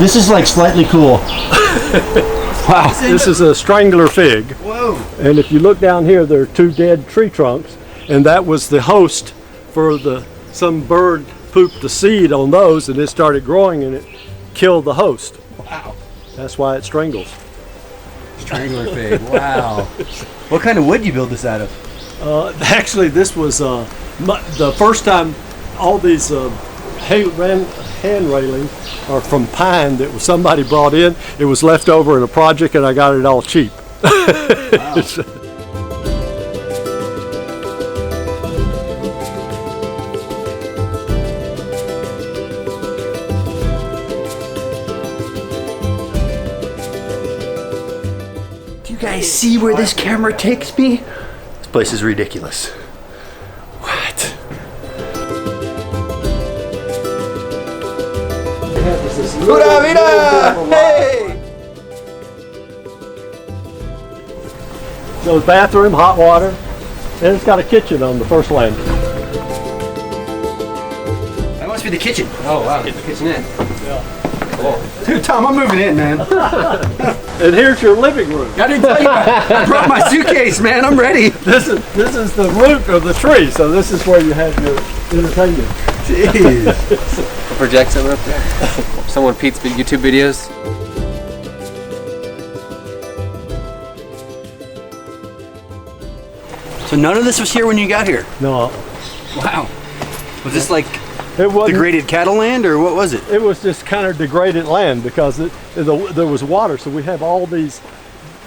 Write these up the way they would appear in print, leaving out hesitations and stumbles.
This is like slightly cool. Wow, this is a strangler fig. Whoa. And if you look down here, there are 2 dead tree trunks, and that was the host for some bird pooped the seed on those, and it started growing, and it killed the host. Wow. That's why it strangles. Strangler fig. Wow. What kind of wood do you build this out of? Actually, this was the first time all these hand railings are from pine that was somebody brought in. It was left over in a project, and I got it all cheap. Wow. Do you guys see where this camera takes me? This place is ridiculous. What? Pura vida! Hey! So bathroom, hot water, and it's got a kitchen on the first landing. That must be the kitchen. Oh wow, get the kitchen in. Yeah. Cool. Dude, Tom, I'm moving in, man. And here's your living room. I didn't tell you, I brought my suitcase, man. I'm ready. This is the root of the tree, so this is where you have your entertainment. Jeez. Project something up there. Someone Pete's YouTube videos. So none of this was here when you got here? No. Wow. Was this like It wasn't, degraded cattle land, or what was it? it was just kind of degraded land because there was water, so we have all these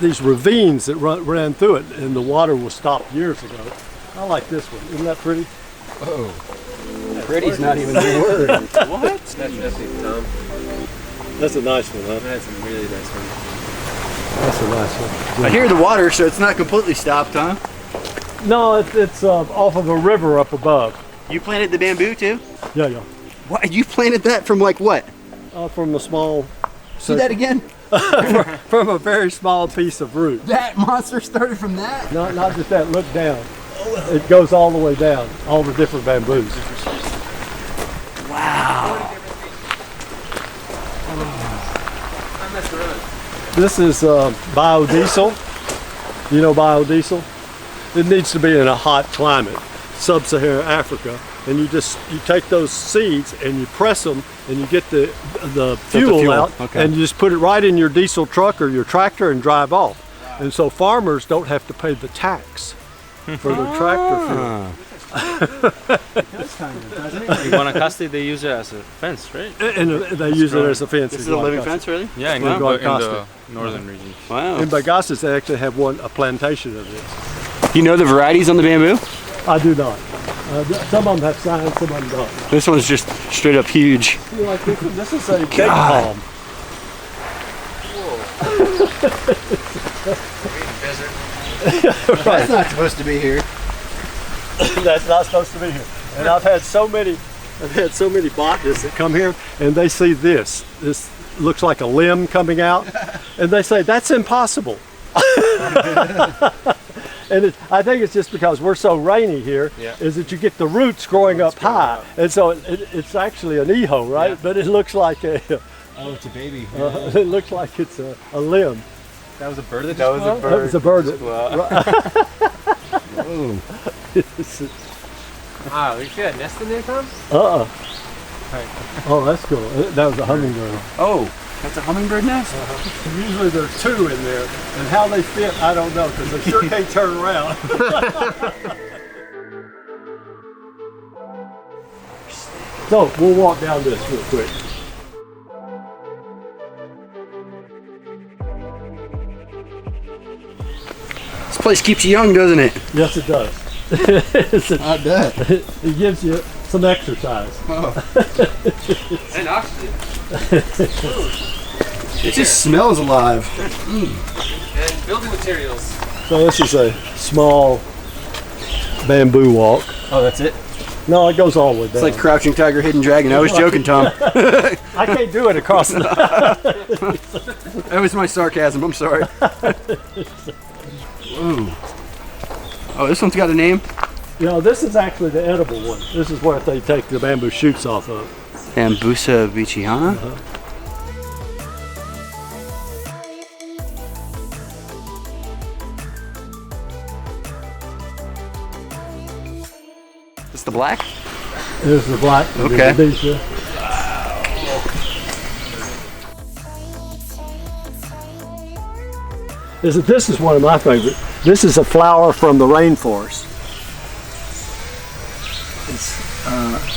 ravines that ran through it, and the water was stopped years ago. I like this one. Isn't that pretty? Oh. Pretty's not even the word. What? That's Tom. That's a nice one, huh? That's a really nice one. That's a nice one. I hear the water, so it's not completely stopped, huh? No, it's off of a river up above. You planted the bamboo too? Yeah, yeah. What? You planted that from like what? From a small... See that again? from a very small piece of root. That monster started from that? Not just that, look down. It goes all the way down, all the different bamboos. Wow. This is biodiesel. You know biodiesel? It needs to be in a hot climate, sub-Saharan Africa, and you take those seeds and you press them and you get the fuel out, okay. And you just put it right in your diesel truck or your tractor and drive off. Wow. And so farmers don't have to pay the tax for the tractor fuel. In Guanacaste they use it as a fence, right? And they use it as a fence. This is a living fence, really? Yeah, in In the northern region. Wow. In Bagasas they actually have a plantation of this. You know the varieties on the bamboo? I do not. Some of them have signs, some of them don't. This one's just straight up huge. You like this is a big palm. That's not supposed to be here. That's not supposed to be here. And I've had so many botanists that come here and they see this. This looks like a limb coming out, and they say that's impossible. And I think it's just because we're so rainy here, is that you get the roots growing up high, and so it's actually an eho, right? Yeah. But it looks like a. Oh, it's a baby. It looks like it's a limb. That was a bird that That was a bird. That was a bird. Wow, you see that nest in there, Tom? Oh, that's cool. That was a hummingbird. Oh, That's a hummingbird nest? Usually there's two in there, and how they fit, I don't know, because they sure can't turn around. So, we'll walk down this real quick. This place keeps you young, doesn't it? Yes, it does. I bet. It gives you some exercise. And oxygen. It just smells alive. And building materials. So this is a small bamboo walk. Oh, that's it? No, it goes all the way down. It's like Crouching Tiger, Hidden Dragon. I was joking, Tom. I can't do it across the... That was my sarcasm. I'm sorry. Ooh. Oh, this one's got a name? You know, this is actually the edible one. This is where they take the bamboo shoots off of. Bambusa bichiana? This the black? There's the black. Okay. This is one of my favorites. This is a flower from the rainforest.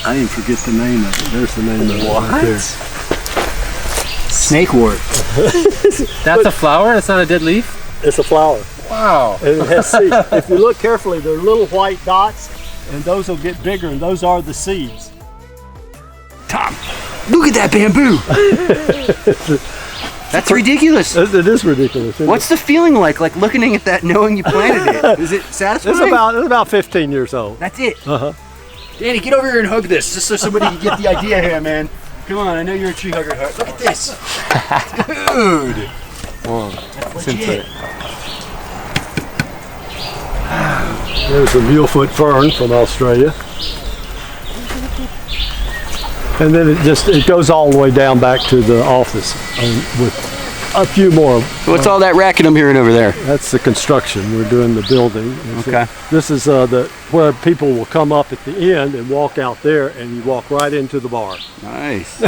I didn't forget the name of it. There's the name of it. Right there. Snakewort. That's a flower? That's not a dead leaf? It's a flower. Wow. And it has seeds. If you look carefully, there are little white dots, and those will get bigger, and those are the seeds. Tom, look at that bamboo. That's ridiculous. It is ridiculous. What's the feeling like looking at that knowing you planted it? Is it satisfying? It's about 15 years old. That's it. Uh-huh. Danny, get over here and hug this, just so somebody can get the idea here, man. Come on, I know you're a tree hugger. Look at this. Dude. Whoa. That's legit. There's a mulefoot fern from Australia. And then it goes all the way down back to the office with a few more. What's all that racket I'm hearing over there? That's the construction. We're doing the building. Okay. This is where people will come up at the end and walk out there, and you walk right into the bar. Nice.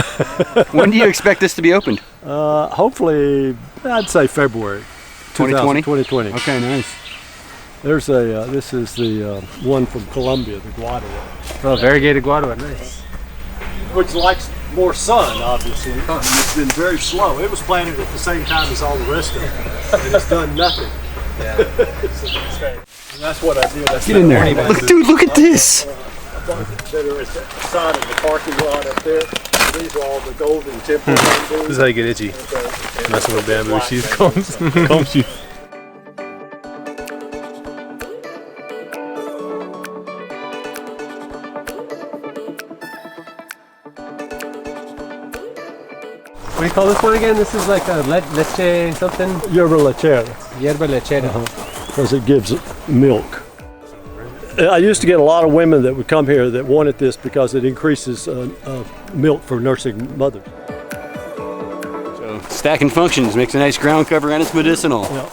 When do you expect this to be opened? Hopefully, I'd say February 2020? 2020. Okay, nice. There's this is the one from Colombia, the guadua. Oh, variegated guadua. Nice. Which likes more sun, obviously. And it's been very slow. It was planted at the same time as all the rest of it, and it's done nothing. Yeah. And that's what I did. Get in there. Look, dude, look at this. That are at the side of the parking lot up there. These are all the golden temple bamboos. This is how you get itchy. Messing with bamboo sheath combs. Comb sheath. What do you call this one again? This is like a leche something? Yerba lechera. Yerba lechera. Because it gives milk. I used to get a lot of women that would come here that wanted this because it increases milk for nursing mothers. So stacking functions, makes a nice ground cover, and it's medicinal. Yeah.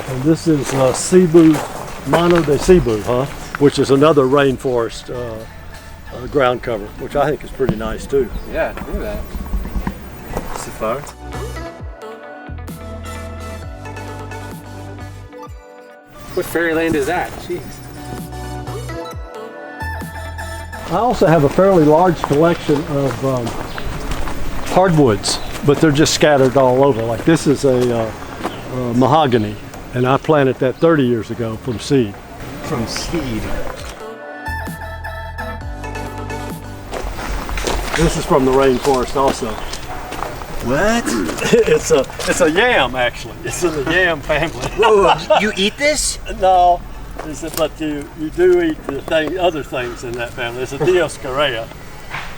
And this is Cebu, Mano de Cebu, which is another rainforest ground cover, which I think is pretty nice too. Yeah, look at that. See flowers? What fairyland is that? Jeez. I also have a fairly large collection of hardwoods, but they're just scattered all over. Like this is a mahogany, and I planted that 30 years ago from seed. From seed. This is from the rainforest also. What? It's a yam actually. It's in the yam family. Whoa, you eat this? No, but you do eat the other things in that family. It's a Dioscorea.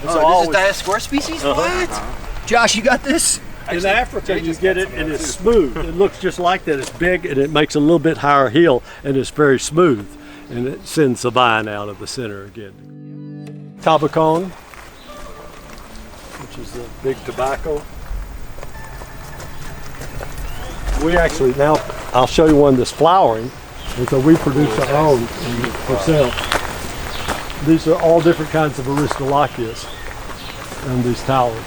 Oh, this is Dioscora species? What? Josh, you got this? In Africa, you get it and it's smooth. It looks just like that. It's big and it makes a little bit higher heel and it's very smooth. And it sends the vine out of the center again. Tabacon, which is the big tobacco. We actually, now I'll show you one that's flowering. And so we produce our own for sale. These are all different kinds of Aristolochias and these towers.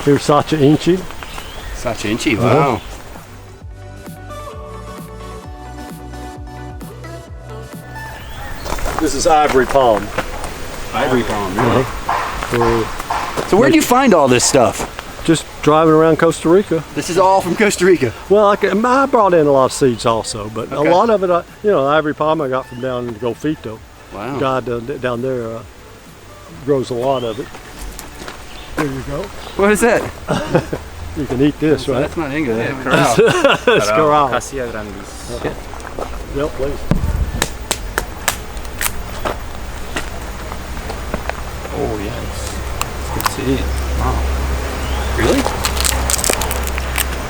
Here's Sacha Inchi. Sacha Inchi, wow. This is ivory palm. Ivory palm, really? So where'd you find all this stuff? Just driving around Costa Rica. This is all from Costa Rica. Well, I brought in a lot of seeds also, but Okay. a lot of it, ivory palm I got from down in Golfito. Wow. Guy down there grows a lot of it. There you go. What is that? You can eat this, right? That's not English. It's corral. Cassia grandis. Yep, please. Oh, yes. It's good to see it. Wow. Really?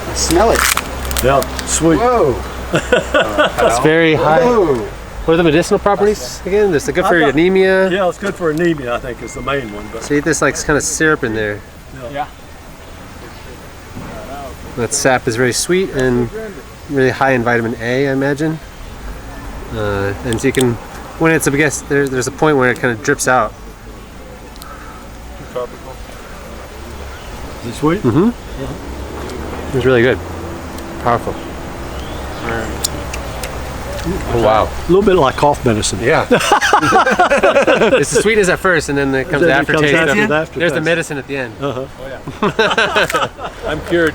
I smell it. Yeah, sweet. Whoa. It's very high. Whoa. What are the medicinal properties again? This is good for anemia. Yeah, it's good for anemia, I think, is the main one. But So you eat this like kind of syrup in there. Yeah. That sap is very sweet and really high in vitamin A, I imagine. And so you can, when it's, I guess, there's a point where it kind of drips out. is it sweet? Mm-hmm. It's really good. Powerful. Oh, wow. A little bit like cough medicine. Yeah. It's the sweetness at first, and then it comes the Then it comes aftertaste. after the There's aftertaste. the medicine at the end. I'm cured.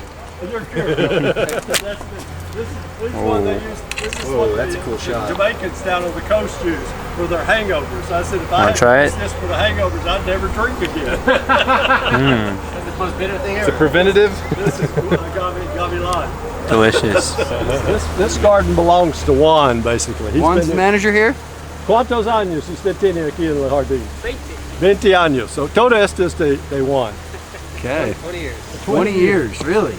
Whoa, that's a cool shot. Jamaicans down on the coast use for their hangovers. I said if I had try to it? use this for the hangovers, I'd never drink again. That's the most bitter thing It's a preventative. This is cool. Got me live. Delicious. This garden belongs to Juan, basically. He's Juan's the been manager here? ¿Cuántos años usted tiene aquí en el jardín? 20 años. So todo esto es de Juan. Okay. 20 years. 20 years, really?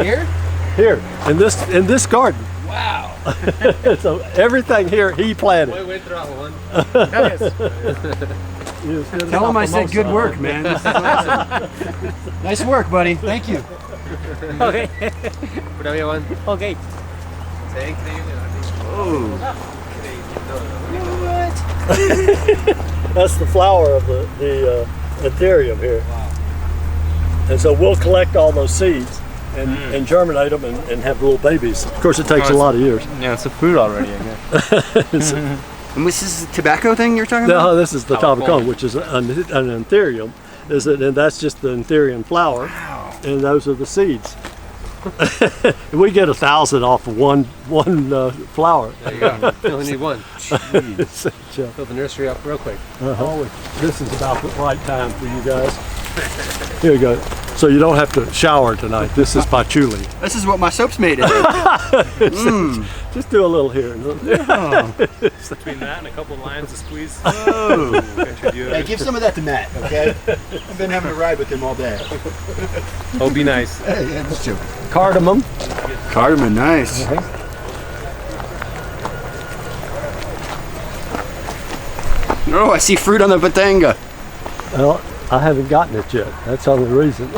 Here? Here, in this garden. Wow. So everything here he planted. Voy a Juan. Tell him I said good work, man. This is awesome. Nice work, buddy. Thank you. Okay. Prueba, Juan. Okay. Oh. That's the flower of the Ethereum here. Wow. And so we'll collect all those seeds and germinate them and have little babies. Of course, it takes a lot of years. Yeah, it's a fruit already, I guess. And this is the tobacco thing you're talking about? No, this is the tabacon, which is an Ethereum. And that's just the Ethereum flower. Wow. And those are the seeds. We get 1,000 off of one flower. There you go. You only need one. Fill Fill the nursery up real quick. This is about the right time for you guys. Here you go. So you don't have to shower tonight. This is patchouli. This is what my soap's made of. Just do a little here. Between that and a couple lines of squeeze. Oh. Hey, give some of that to Matt, okay? I've been having a ride with him all day. Oh, be nice. Hey, yeah, that's true. Cardamom. Cardamom, nice. Oh, I see fruit on the batanga. Well, I haven't gotten it yet. That's the only reason.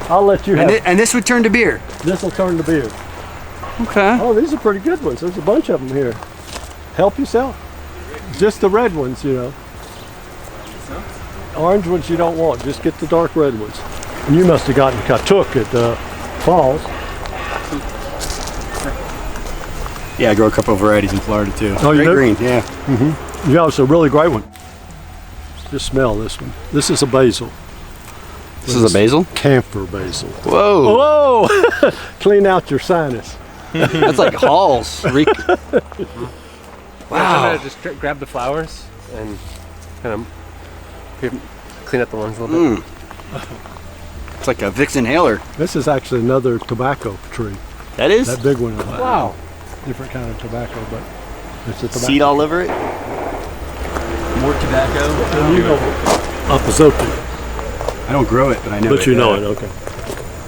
I'll let you have it. And this would turn to beer. This will turn to beer. Okay. Oh, these are pretty good ones. There's a bunch of them here. Help yourself. Just the red ones, you know. Orange ones you don't want. Just get the dark red ones. And you must have gotten Katook at Falls. Yeah, I grow a couple of varieties in Florida too. Oh, you Great do? green, yeah. Yeah, it's a really great one. Just smell this one. This is a basil. This is a basil? Camphor basil. Whoa. Whoa! Clean out your sinus. That's like Halls. Rica. Wow. Just grab the flowers and kind of clean up the ones a little bit. It's like a Vicks inhaler. This is actually another tobacco tree. That is? That big one. Wow. Different kind of tobacco, but it's a tobacco. Seed all over it? More tobacco? And you know Apazote. I don't grow it, but I know it. But you know it, okay.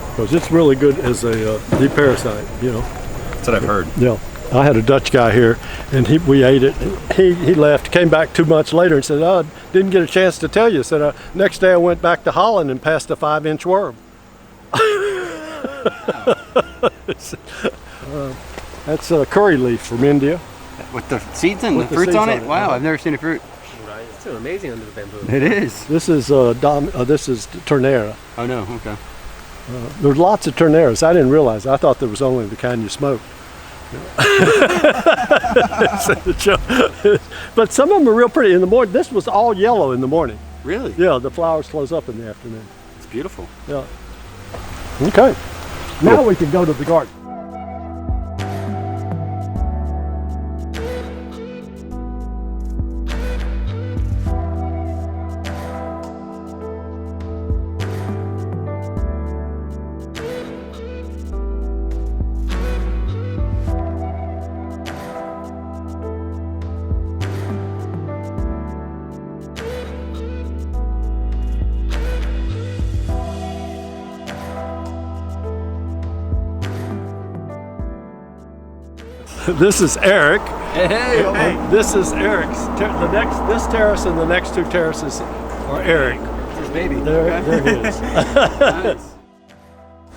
Because it's really good as a deparasite, you know. That's what I've heard. Yeah. I had a Dutch guy here, and we ate it. And he left, came back 2 months later and said, "Oh, didn't get a chance to tell you." Said, next day I went back to Holland and passed a 5-inch worm. That's a curry leaf from India. With the seeds and the fruits on it? Wow, I've never seen a fruit. It's so amazing under the bamboo. It is. This is this is ternera. Oh no, okay. There's lots of terneras. I didn't realize. I thought there was only the kind you smoke. But some of them are real pretty in the morning. This was all yellow in the morning. Really? Yeah, the flowers close up in the afternoon. It's beautiful. Yeah. Okay. Now we can go to the garden. This is Eric. Hey. This is Eric's. This terrace and the next two terraces are Eric. It's his baby. There it is. Nice.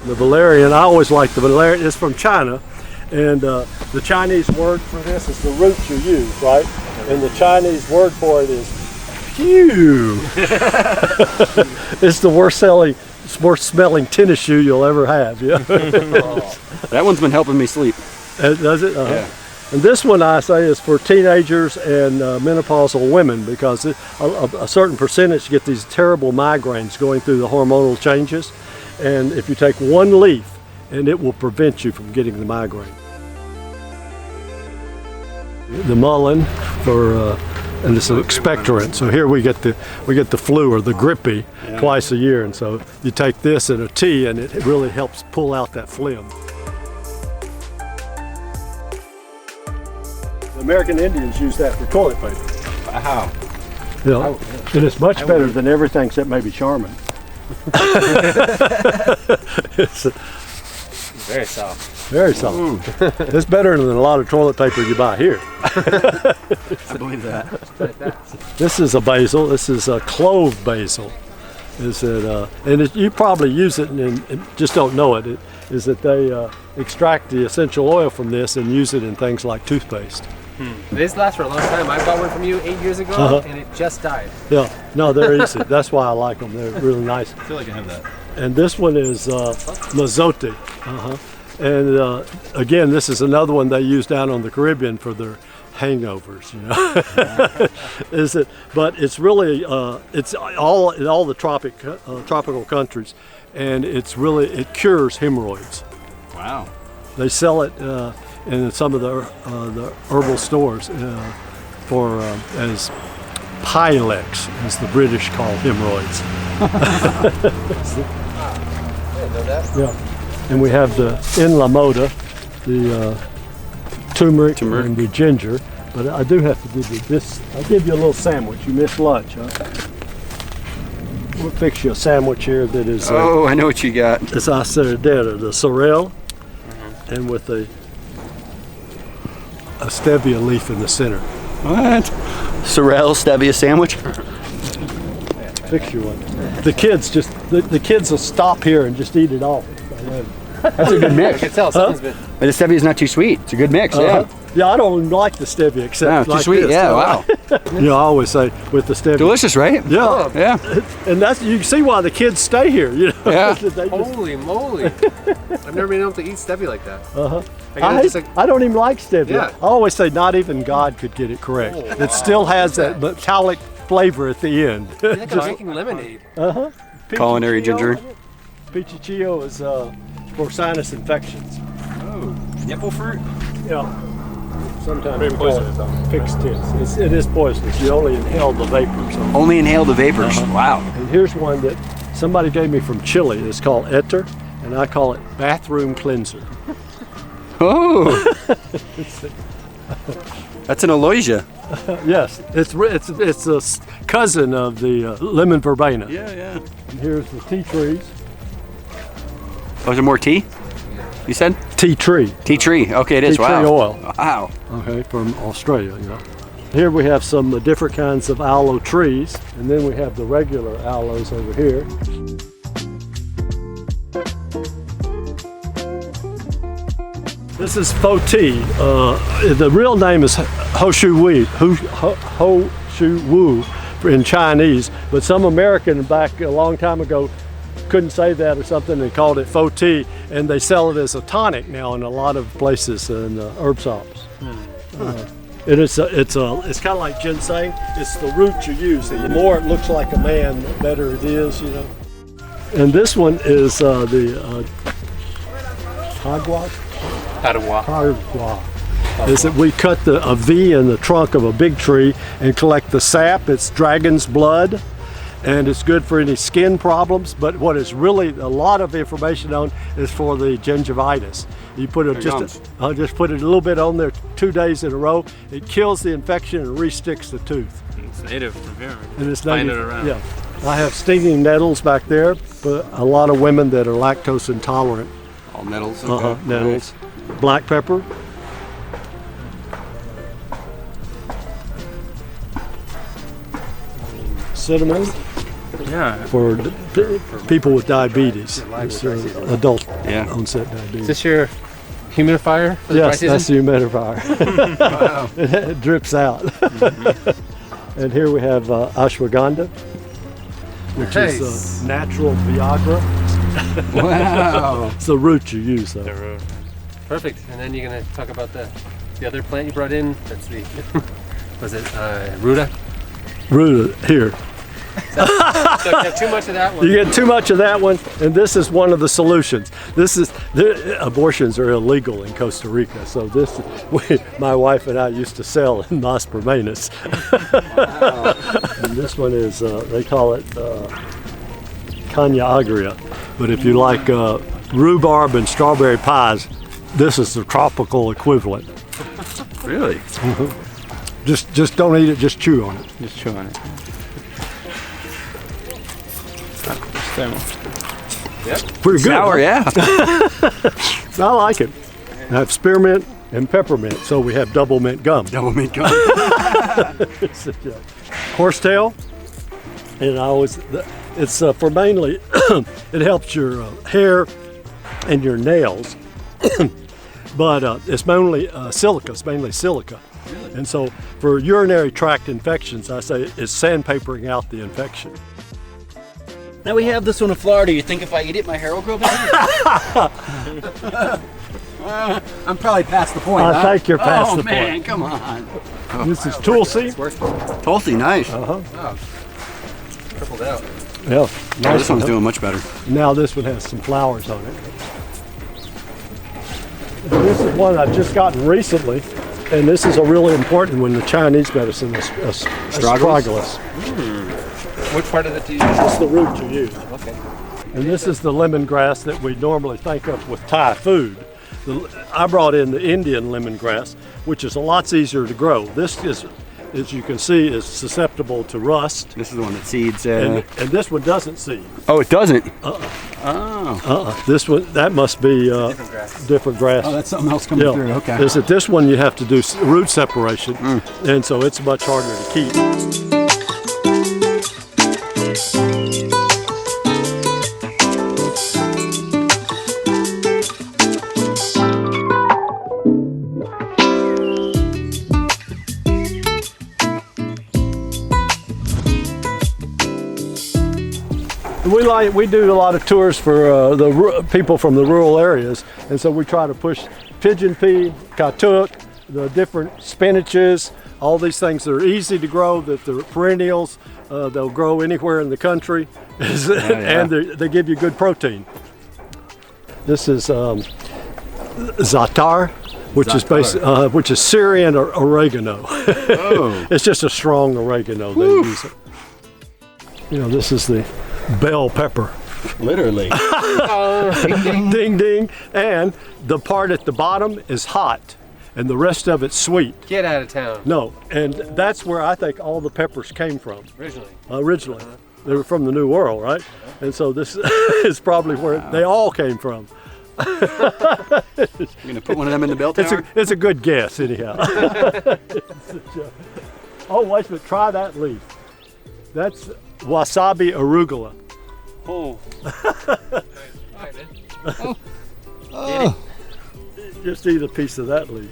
The valerian, I always like the valerian. It's from China, and the Chinese word for this is the root you use, right? And the Chinese word for it is "pew." It's the worst smelling tennis shoe you'll ever have. Yeah. That one's been helping me sleep. Does it? Yeah. And this one I say is for teenagers and menopausal women, because a certain percentage get these terrible migraines going through the hormonal changes, and if you take one leaf, and it will prevent you from getting the migraine. The mullein and it's an expectorant. So here we get the flu or the grippy twice a year, and so you take this in a tea, and it really helps pull out that phlegm. The American Indians use that for toilet paper. Wow. Yeah. And it's much better than everything except maybe Charmin. It's Very soft. very soft. It's better than a lot of toilet paper you buy here. I believe that. This is a basil. This is a clove basil. You probably use it and just don't know it. Is that they extract the essential oil from this and use it in things like toothpaste. These last for a long time. I bought one from you 8 years ago, and it just died. Yeah, no, they're easy. That's why I like them. They're really nice. I feel like I have that. And this one is Mazote. And again, this is another one they use down on the Caribbean for their hangovers. You know, But it's really it's all in all the tropical countries, and it cures hemorrhoids. Wow. They sell it in some of the herbal stores for as Pylex, as the British call hemorrhoids. Yeah, and we have the in la moda, the turmeric and the ginger. But I do have to give you this. I'll give you a little sandwich. You missed lunch, huh? We'll fix you a sandwich here that is. I know what you got. It's acerdera, the sorrel, and with a stevia leaf in the center. What? Sorrel stevia sandwich? Fix you one. The kids the kids will stop here and just eat it all. That's a good mix. I can tell something's been. But the stevia is not too sweet. It's a good mix. Yeah. Yeah, I don't even like the stevia except No, too like sweet. this. Yeah. Wow. You know, I always say with the stevia. Delicious, right? Yeah. Yeah. And that's, you can see why the kids stay here. You know. Yeah. They just- Holy moly! I've never been able to eat stevia like that. I don't even like stevia. Yeah. I always say not even God could get it correct. It still has that metallic flavor at the end. I think I'm drinking lemonade. Culinary ginger. Pichichillo is for sinus infections. Oh, nipple fruit? Yeah. Sometimes we call it fixed tits. It is poisonous. You only inhale the vapors. Only inhale the vapors. Wow. And here's one that somebody gave me from Chile. It's called Etter, and I call it bathroom cleanser. Oh. That's an aloysia. Yes, it's a cousin of the lemon verbena. Yeah. And here's the tea trees. Oh, is there more tea? You said? Tea tree. Tea tree. Okay, it is. Tea Wow. tree oil. Wow. Okay, from Australia, you know. Here we have some different kinds of aloe trees, and then we have the regular aloes over here. This is faux tea. The real name is Ho Shu Wu, in Chinese, but some American back a long time ago couldn't say that or something and called it pho tea, and they sell it as a tonic now in a lot of places in herb shops. And it's kind of like ginseng. It's the root you use, and the more it looks like a man, the better it is, you know. And this one is the hagua. Is that we cut a V in the trunk of a big tree and collect the sap. It's dragon's blood, and it's good for any skin problems. But what is really a lot of information on is for the gingivitis. You put just put it a little bit on there 2 days in a row. It kills the infection and resticks the tooth. It's native from here. And it's Find native. it around. Yeah, I have stinging nettles back there, but a lot of women that are lactose intolerant. All nettles. Okay. Nettles. Black pepper. Cinnamon. Yeah. For people with diabetes. It's adult onset Is diabetes. this your humidifier for the dry Yes, season? that's the humidifier. Wow. It drips out. And here we have ashwagandha, which is natural Viagra. Wow. It's the root you use though. The root. Perfect. And then you're gonna talk about the other plant you brought in. That's the was it Ruta? Root here. So if you have too much of that one. You get too much of that one, and this is one of the solutions. Abortions are illegal in Costa Rica, so my wife and I used to sell in Mas Permanes. And this one is, they call it Caña agria, but if you like rhubarb and strawberry pies, this is the tropical equivalent. Really? Just don't eat it, just chew on it. Just chew on it. Pretty good. Sour, yeah. I like it. I have spearmint and peppermint, so we have double mint gum. Double mint gum. Horsetail, and it's for mainly, it helps your hair and your nails, but it's mainly silica. It's mainly silica. And so for urinary tract infections, I say it's sandpapering out the infection. Now we have this one in Florida. You think if I eat it, my hair will grow back? I'm probably past the point. I think you're past the man, point. come on. This is Tulsi. Tulsi, nice. Tripled out. Yeah, Oh, nice this one's one. doing much better. Now this one has some flowers on it. This is one I've just gotten recently, and this is a really important one in the Chinese medicine, astragalus. Which part of it do you use? That's the root you use. Okay. And this is the lemongrass that we normally think of with Thai food. I brought in the Indian lemongrass, which is a lot easier to grow. This is, as you can see, is susceptible to rust. This is the one that seeds. And this one doesn't seed. Oh, it doesn't? Oh. This one, that must be different grass. Oh, that's something else coming through. Okay. Is that this one you have to do root separation, and so it's much harder to keep. We do a lot of tours for the people from the rural areas, and so we try to push pigeon pea, katuk, the different spinaches, all these things that are easy to grow, that they're perennials, they'll grow anywhere in the country, and they give you good protein. This is za'atar, which is Syrian oregano. Oh. It's just a strong oregano. They use it. You know, this is the bell pepper. Literally. Ding ding. And the part at the bottom is hot, and the rest of it's sweet. Get out of town. No, and that's where I think all the peppers came from. Originally. They were from the New World, right? And so this is probably where they all came from. You're gonna put one of them in the bell tower? It's a good guess, anyhow. Oh, wait a minute, try that leaf. That's wasabi arugula. Oh. Just eat a piece of that leaf.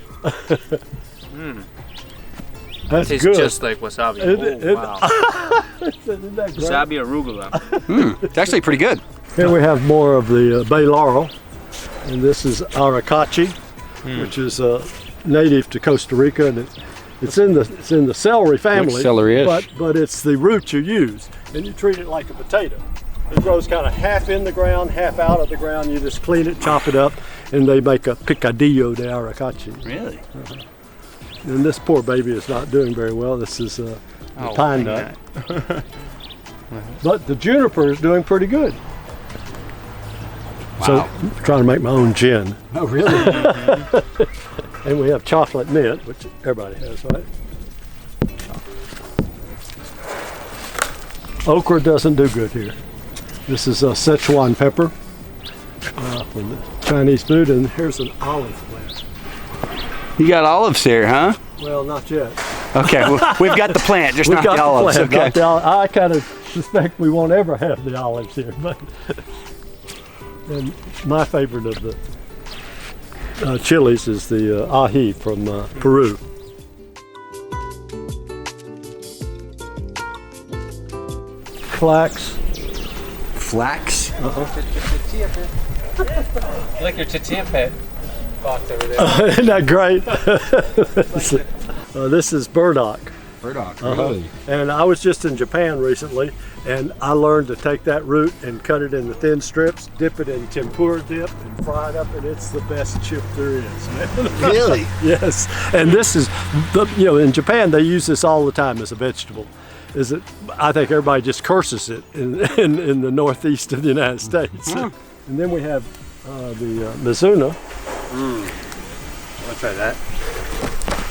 That's Tastes good. just like wasabi. Wow. Isn't that great? Wasabi arugula. It's actually pretty good. Here we have more of the bay laurel, and this is arakachi, which is native to Costa Rica, and it's in the celery family. celery-ish. But it's the root you use, and you treat it like a potato. It grows kind of half in the ground, half out of the ground. You just clean it, chop it up, and they make a picadillo de arakachi. Really? And this poor baby is not doing very well. This is the pine nut. But the juniper is doing pretty good. Wow. So I'm trying to make my own gin. Oh, really? And we have chocolate mint, which everybody has, right? Okra doesn't do good here. This is a Szechuan pepper from the Chinese food, and here's an olive plant. You got olives here, huh? Well, not yet. Okay, well, we've got the plant, just We've not got the olives. plant, Okay. not the I kind of suspect we won't ever have the olives here, but and my favorite of the chilies is the ají from Peru. Flax. Flax? Like your tortilla pet box over there. Isn't that great? This is burdock. Burdock, really? And I was just in Japan recently, and I learned to take that root and cut it into thin strips, dip it in tempura dip, and fry it up, and it's the best chip there is, man. Really? Yes. And this is, in Japan they use this all the time as a vegetable. I think everybody just curses it in the northeast of the United States. And then we have the Mizuna. I'll try that.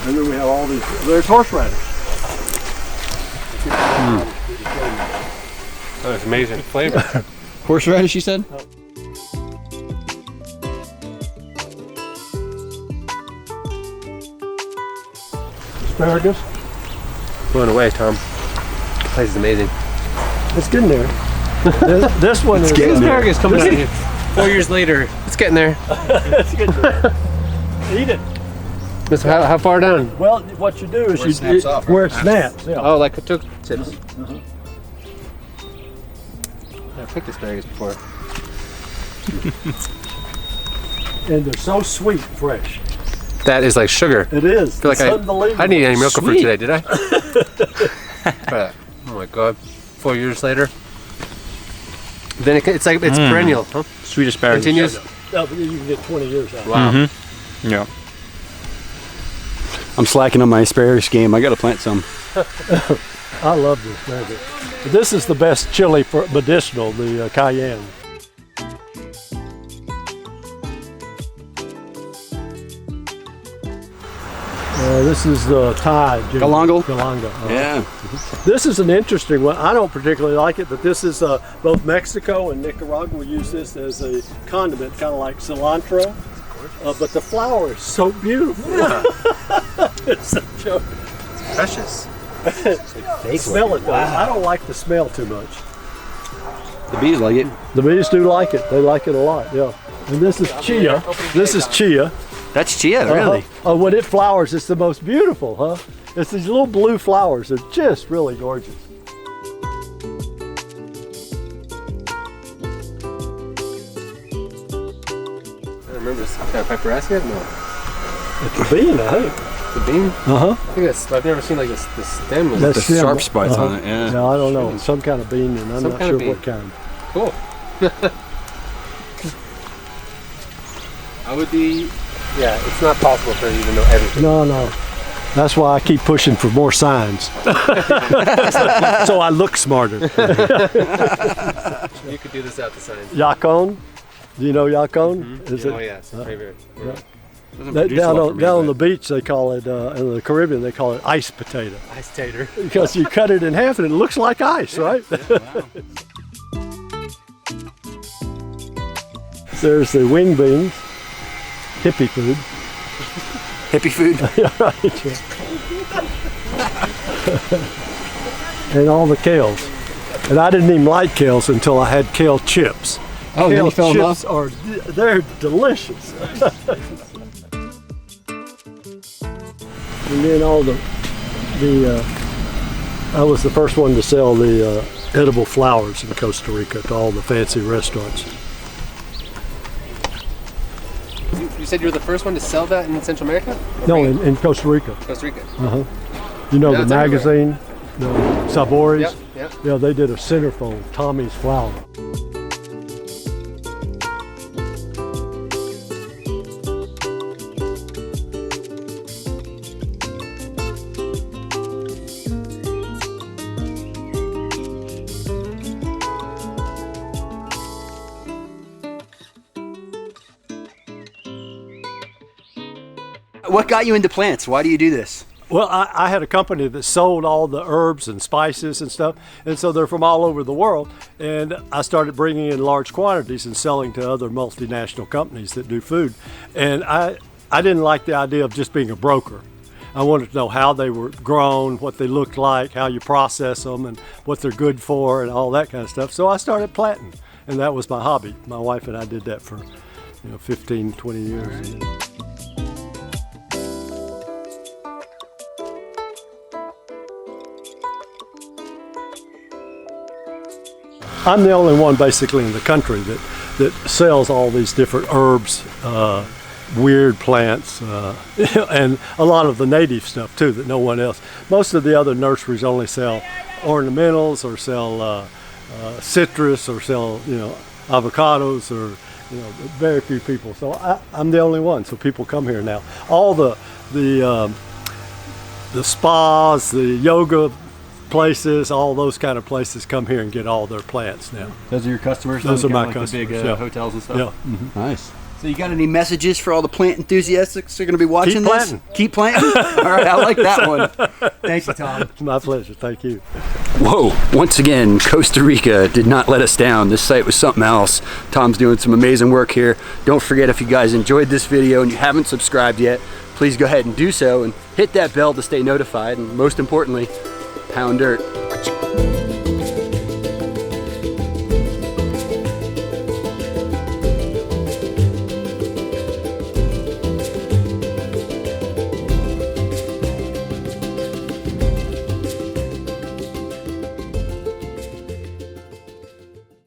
And then we have all these, there's horseradish. Oh, it's amazing flavor. Horseradish, you said? Asparagus. Blown away, Tom. This place is amazing. It's getting there. this one is Asparagus coming out here 4 years later. It's getting there. it's getting there. Eat it. How far down? Well, what you do is Where it snaps off, where right? it snaps. Yeah. Oh, like it took chips. I've picked asparagus before. And they're so sweet, fresh. That is like sugar. It is. I feel like It's unbelievable. I didn't eat any milk for Sweet. today, did I? Oh my god. 4 years later. Then it's like it's perennial, huh? Sweet asparagus. Continues. No, but you can get 20 years out. Wow. Yeah. I'm slacking on my asparagus game. I got to plant some. I love this asparagus. This is the best chili for medicinal, the cayenne. This is the Thai. Galangal? Galangal. Yeah. This is an interesting one. I don't particularly like it, but this is both Mexico and Nicaragua use this as a condiment, kind of like cilantro. But the flower is so beautiful. Yeah. It's a joke. It's precious. Smell it though. I don't like the smell too much. The bees like it. The bees do like it. They like it a lot. Yeah. And this is chia. This is chia. That's chia, really. When it flowers, it's the most beautiful, huh? It's these little blue flowers. They're just really gorgeous. I remember this. Piperaceae? No. It's a bean, I think. The bean? Uh-huh. I think I've never seen like this stem. With That's The stem. sharp spots on it, yeah. Yeah, I don't know. Some kind of bean, and I'm Some not kind sure of bean. what kind. Cool. I would be. Yeah, it's not possible for you to know everything. No. That's why I keep pushing for more signs. So I look smarter. You could do this out the signs. Yacon. Do you know yacon? Is Oh it? yeah, it's very, very. Doesn't That, produce a down lot on, for me, down on but- the beach, they call it, in the Caribbean, they call it ice potato. Ice tater. Because you cut it in half and it looks like ice, right? There's the wing beans, hippie food. Hippie food. And all the kales. And I didn't even like kales until I had kale chips. Oh, then Kale you fell in chips love? they're delicious. And then all the I was the first one to sell the edible flowers in Costa Rica to all the fancy restaurants. You said you were the first one to sell that in Central America? No, in Costa Rica. Costa Rica. You know, Yeah, the it's magazine, the Sabores? Yep, yep. Yeah, they did a centerfold, Tommy's Flower. What got you into plants? Why do you do this? Well, I had a company that sold all the herbs and spices and stuff, and so they're from all over the world, and I started bringing in large quantities and selling to other multinational companies that do food. And I didn't like the idea of just being a broker. I wanted to know how they were grown, what they looked like, how you process them, and what they're good for, and all that kind of stuff. So I started planting, and that was my hobby. My wife and I did that for 15, 20 years. I'm the only one basically in the country that sells all these different herbs, weird plants, and a lot of the native stuff too that no one else. Most of the other nurseries only sell ornamentals or sell citrus or sell avocados or very few people. So I'm the only one. So people come here now. All the spas, the yoga places, all those kind of places come here and get all their plants now. Those are your customers? Those are my like customers, the big yeah. hotels and stuff? Yeah. Mm-hmm. Nice. So you got any messages for all the plant enthusiasts that are going to be watching Keep this? planting. Keep planting? All right, I like that one. Thank you, Tom. It's my pleasure. Thank you. Whoa, once again, Costa Rica did not let us down. This site was something else. Tom's doing some amazing work here. Don't forget, if you guys enjoyed this video and you haven't subscribed yet, please go ahead and do so and hit that bell to stay notified. And most importantly, pound dirt.